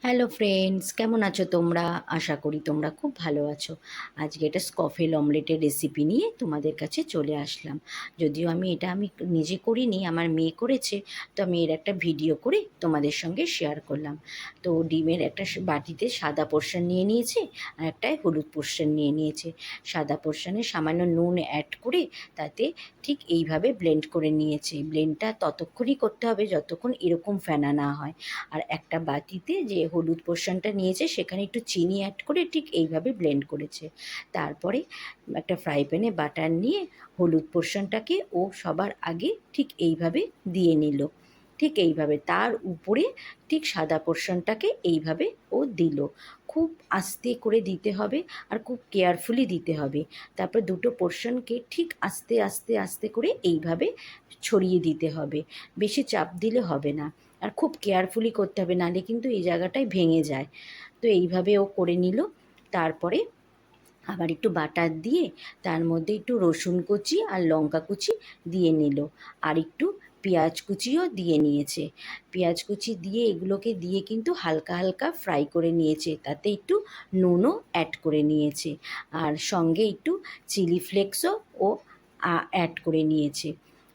Hello friends, কেমন আছো তোমরা? আশা করি তোমরা খুব ভালো আছো। আজকে একটা স্কফেল অমলেটের রেসিপি নিয়ে তোমাদের কাছে চলে আসলাম। যদিও আমি নিজে করিনি, আমার মেয়ে করেছে। তো আমি এর একটা ভিডিও করে তোমাদের সঙ্গে শেয়ার করলাম। তো ডিমের একটা বাটিতে সাদা পোর্শন নিয়ে নিয়েছে, আর একটা হলুদ পোর্শন নিয়ে নিয়েছে। সাদা পোর্শনে সামান্য নুন অ্যাড করে তাতে ঠিক এইভাবে ব্লেন্ড করে নিয়েছে। ব্লেন্ডটা ততক্ষণই করতে হবে যতক্ষণ এরকম ফেনা না হয়। আর একটা বাটিতে যে হলুদ পোর্শনটা নিয়েছে সেখানে একটু চিনি অ্যাড করে ঠিক এইভাবে ব্লেন্ড করেছে। তারপরে একটা ফ্রাই প্যানে বাটার নিয়ে হলুদ পোর্শনটাকে ও সবার আগে ঠিক এইভাবে দিয়ে নিল। ঠিক এইভাবে তার উপরে ঠিক সাদা পোর্শনটাকে এইভাবে ও দিল। খুব আস্তে করে দিতে হবে আর খুব কেয়ারফুলি দিতে হবে। তারপর দুটো পোর্শনকে ঠিক আস্তে আস্তে আস্তে করে এইভাবে ছড়িয়ে দিতে হবে। বেশি চাপ দিলে হবে না। আর খুব কেয়ারফুলি করতে হবে, নাহলে কিন্তু এই জায়গাটায় ভেঙে যায়। তো এইভাবে ও করে নিল। তারপরে আবার একটু বাটার দিয়ে তার মধ্যে একটু রসুন কুচি আর লঙ্কা কুচি দিয়ে নিল। আর একটু পেঁয়াজ কুচিও দিয়ে নিয়েছে। পেঁয়াজ কুচি দিয়ে এগুলোকে দিয়ে কিন্তু হালকা হালকা ফ্রাই করে নিয়েছে, তাতে একটু নুনও অ্যাড করে নিয়েছে। আর সঙ্গে একটু চিলি ফ্লেক্সও ও অ্যাড করে নিয়েছে।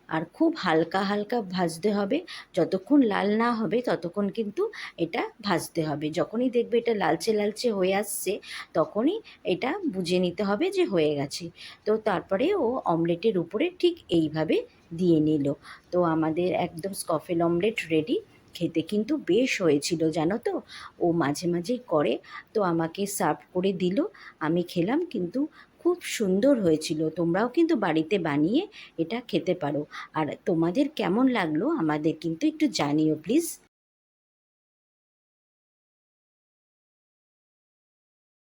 আর খুব হালকা হালকা ভাজতে হবে। যতক্ষণ লাল না হবে ততক্ষণ কিন্তু এটা ভাজতে হবে। যখনই দেখবে এটা লালচে লালচে হয়ে আসছে, তখনই এটা বুঝে নিতে হবে যে হয়ে গেছে। তো তারপরে ও অমলেটের উপরে ঠিক এইভাবে দিয়ে নিল। তো আমাদের একদম স্কফেল অমলেট রেডি। খেতে কিন্তু বেশ হয়েছিল, জানো তো। ও মাঝে মাঝেই করে, তো আমাকে সার্ভ করে দিল। আমি খেলাম, কিন্তু খুব সুন্দর হয়েছিল। তোমরাও কিন্তু বাড়িতে বানিয়ে এটা খেতে পারো। আর তোমাদের কেমন লাগলো আমাদের কিন্তু একটু জানিও প্লিজ।